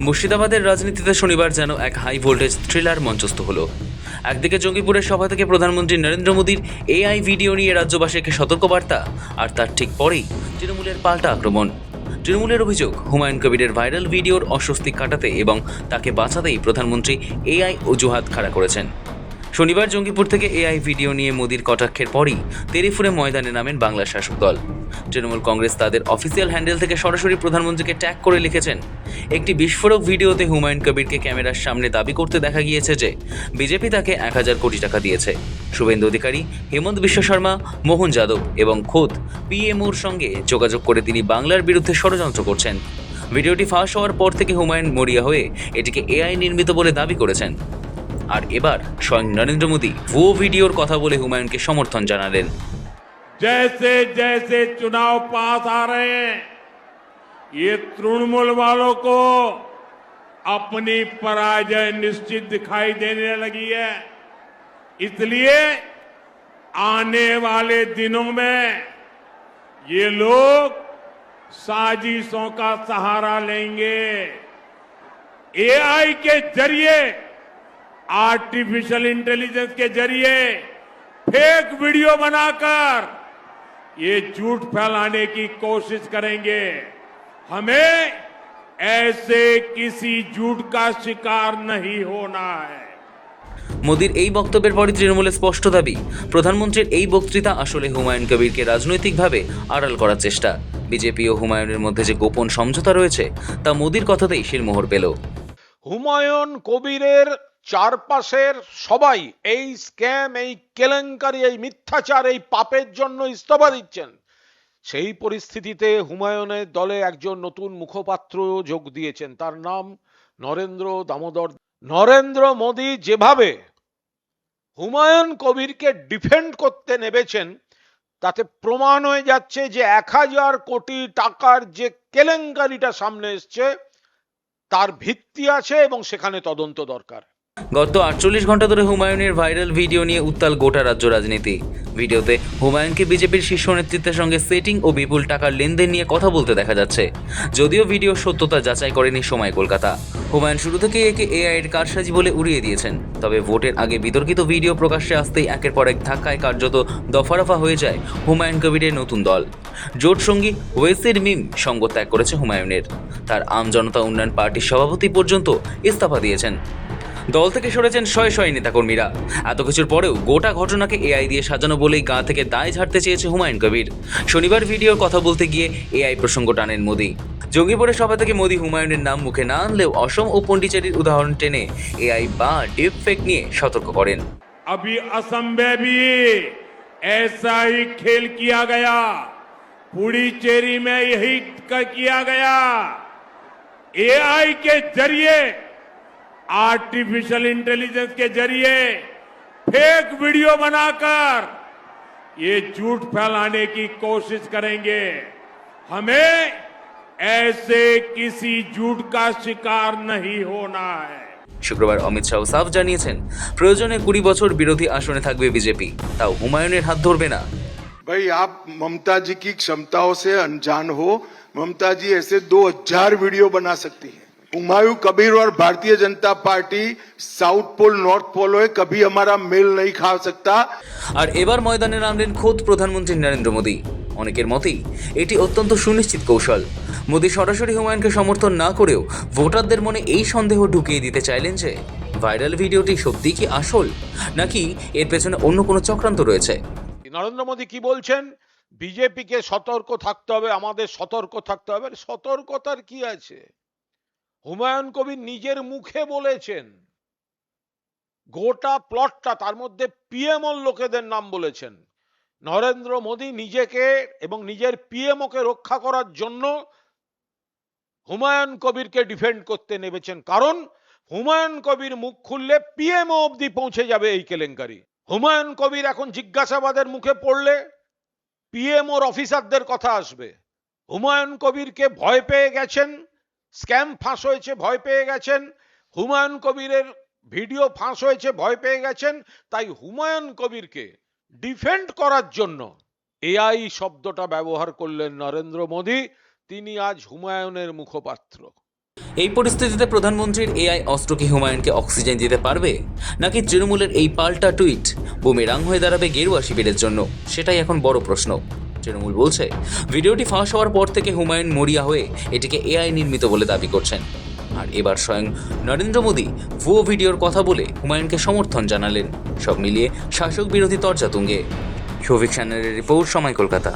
মুর্শিদাবাদের রাজনীতিতে শনিবার যেন এক হাই ভোল্টেজ থ্রিলার মঞ্চস্থ হলো। একদিকে জঙ্গিপুরের সভা থেকে প্রধানমন্ত্রী নরেন্দ্র মোদীর এআই ভিডিও নিয়ে রাজ্যবাসীকে সতর্কবার্তা, আর তার ঠিক পরেই তৃণমূলের পাল্টা আক্রমণ। তৃণমূলের অভিযোগ, হুমায়ুন কবিরের ভাইরাল ভিডিওর অস্বস্তি কাটাতে এবং তাকে বাঁচাতেই প্রধানমন্ত্রী এআই অজুহাত খাড়া করেছেন। শনিবার জঙ্গিপুর থেকে এআই ভিডিও নিয়ে মোদির কটাক্ষের পরই তেড়েফুঁড়ে ময়দানে নামেন বাংলার শাসক দল। তৃণমূল কংগ্রেস তাদের অফিসিয়াল হ্যান্ডেল থেকে সরাসরি প্রধানমন্ত্রীকে ট্যাগ করে লিখেছেন, একটি বিস্ফোরক ভিডিওতে হুমায়ুন কবিরকে ক্যামেরার সামনে দাবি করতে দেখা গিয়েছে যে বিজেপি তাকে 1000 কোটি টাকা দিয়েছে। শুভেন্দু অধিকারী, হেমন্ত বিশ্ব শর্মা, মোহন যাদব এবং খোদ পিএমওর সঙ্গে যোগাযোগ করে তিনি বাংলার বিরুদ্ধে ষড়যন্ত্র করছেন। ভিডিওটি ফাঁস হওয়ার পর থেকে হুমায়ুন মরিয়া হয়ে এটিকে এআই নির্মিত বলে দাবি করেছেন। আর এবার স্বয়ং নরেন্দ্র মোদী ভুয়ো ভিডিওর কথা বলে হুমায়ুনকে সমর্থন জানালেন। जैसे जैसे चुनाव पास आ रहे हैं, ये तृणमूल वालों को अपनी पराजय निश्चित दिखाई देने लगी है। इसलिए आने वाले दिनों में ये लोग साजिशों का सहारा लेंगे। एआई के जरिए, आर्टिफिशियल इंटेलिजेंस के जरिए फेक वीडियो बनाकर ये झूठ फैलाने की कोशिश करेंगे। हमें ऐसे किसी झूठ का शिकार नहीं होना है। মোদির এই বক্তব্যের পরই তৃণমূলের স্পষ্ট দাবি, প্রধানমন্ত্রীর এই বক্তৃতা আসলে হুমায়ুন কবিরকে রাজনৈতিকভাবে আড়াল করার চেষ্টা। বিজেপি ও হুমায়ুনের মধ্যে যে গোপন সমঝোতা রয়েছে তা মোদির কথাতেই শিরমোহর পেল। হুমায়ুন কবিরের চারপাশের সবাই এই স্ক্যাম, এই কেলেঙ্কারি, এই মিথ্যাচার, এই পাপের জন্য ইস্তফা দিচ্ছেন। সেই পরিস্থিতিতে হুমায়ুনের দলে একজন নতুন মুখপাত্র যোগ দিয়েছেন, তার নাম নরেন্দ্র দামোদর। নরেন্দ্র মোদী যেভাবে হুমায়ুন কবিরকে ডিফেন্ড করতে নেমেছেন তাতে প্রমাণ হয়ে যাচ্ছে যে 1000 কোটি টাকার যে কেলেঙ্কারিটা সামনে এসছে তার ভিত্তি আছে এবং সেখানে তদন্ত দরকার। গত 48 ঘন্টা ধরে হুমায়ুনের ভাইরাল ভিডিও নিয়ে উত্তাল গোটা রাজ্য রাজনীতি। ভিডিওতে হুমায়ুনকে বিজেপির শীর্ষ নেতৃত্বের সঙ্গে সেটিং ও বিপুল টাকার লেনদেন নিয়ে কথা বলতে দেখা যাচ্ছে। যদিও ভিডিও সত্যতা যাচাই করেনি সময় কলকাতা। হুমায়ুন শুরু থেকেই একে এআই এর কারসাজি বলে উড়িয়ে দিয়েছেন। তবে ভোটের আগে বিতর্কিত ভিডিও প্রকাশ্যে আসতেই একের পর এক ধাক্কায় কার্যত দফারফা হয়ে যায় হুমায়ুন কবিরের নতুন দল। জোট সঙ্গী ওয়েসির মিম সঙ্গ ত্যাগ করেছে হুমায়ুনের। তার আম জনতা উন্নয়ন পার্টির সভাপতি পর্যন্ত ইস্তফা দিয়েছেন। দল থেকে সরেছেন শয়ে শয়ে নেতাকর্মীরা। এত কিছুর পরেও গোটা ঘটনাকে এআই দিয়ে সাজানো বলেই গা থেকে দায় ঝাড়তে চেয়েছে হুমায়ুন কবির। শনিবার ভিডিওর কথা বলতে গিয়ে এআই প্রসঙ্গ টানেন মোদী। জঙ্গিপুরের সভা থেকে মোদী হুমায়ুনের নাম মুখে না আনলেও অসম ও পন্ডিচেরির উদাহরণ টেনে এআই বা ডিপ ফেক নিয়ে সতর্ক করেন। अभी असम में भी ऐसा ही खेल किया गया, पुडुचेरी में यही किया गया। एआई के जरिए, आर्टिफिशियल इंटेलिजेंस के जरिए फेक वीडियो बनाकर ये झूठ फैलाने की कोशिश करेंगे। हमें ऐसे किसी झूठ का शिकार नहीं होना है। শুক্রবার অমিত শাহ সাফ জানিয়েছেন, প্রয়োজনে 20 বছর বিরোধী আসনে থাকবে বিজেপি, তাও হুমায়ুনের হাত ধরবে না। भाई आप ममता जी की क्षमताओं से अनजान हो। ममता जी ऐसे 2000 वीडियो बना सकती है। हुमायूं कबीर और Bharatiya Janata party south pole north pole है, कभी हमारा मेल नहीं खा सकता। আর এবার ময়দানে নামলেন খোদ প্রধানমন্ত্রী নরেন্দ্র মোদী। অনেকের মতেই এটি অত্যন্ত সুনিশ্চিত কৌশল। মোদী সরাসরি হুমায়ুনকে সমর্থন না করেও ভোটারদের মনে এই সন্দেহ ঢুকিয়ে দিতে চাইলেন যে ভাইরাল ভিডিওটি সত্যি কি আসল, নাকি এর পেছনে অন্য কোনো চক্রান্ত রয়েছে। নরেন্দ্র মোদী কি বলছেন? বিজেপিকে সতর্ক থাকতে হবে, আমাদের সতর্ক থাকতে হবে। সতর্কতার কি আছে? হুমায়ুন কবির নিজের মুখে বলেছেন, গোটা প্লটটা, তার মধ্যে পিএমওর লোকেদের নাম বলেছেন। নরেন্দ্র মোদী নিজেকে এবং নিজের পিএমওকে রক্ষা করার জন্য হুমায়ুন কবিরকে ডিফেন্ড করতে নেমেছেন, কারণ হুমায়ুন কবির মুখ খুললে পিএমও অবধি পৌঁছে যাবে এই কেলেঙ্কারি। হুমায়ুন কবির এখন জিজ্ঞাসাবাদের মুখে পড়লে পিএমওর অফিসারদের কথা আসবে। হুমায়ুন কবিরকে ভয় পেয়ে গেছেন, স্ক্যাম ফাঁস হয়েছে ভয় পেয়ে গেছেন, হুমায়ুন কবিরের ভিডিও ফাঁস হয়েছে ভয় পেয়ে গেছেন। তাই হুমায়ুন কবিরকে ডিফেন্ড করার জন্য এআই শব্দটা ব্যবহার করলেন নরেন্দ্র মোদী। তিনি আজ হুমায়ুনের মুখপাত্র। এই পরিস্থিতিতে প্রধানমন্ত্রীর এআই অস্ত্র কি হুমায়ুনকে অক্সিজেন দিতে পারবে, নাকি তৃণমূলের এই পাল্টা টুইট বুমেরাং হয়ে দাঁড়াবে গেরুয়া শিবিরের জন্য, সেটাই এখন বড় প্রশ্ন। তৃণমূল বলছে ভিডিওটি ফাঁস হওয়ার পর থেকে হুমায়ুন মরিয়া হয়ে এটিকে এআই নির্মিত বলে দাবি করছেন। আর এবার স্বয়ং নরেন্দ্র মোদী ভুয়ো ভিডিওর কথা বলে হুমায়ুনকে সমর্থন জানালেন। সব মিলিয়ে শাসক বিরোধী তর্জা তুঙ্গে। শৌভিক সান্যালের রিপোর্ট, সময় কলকাতা।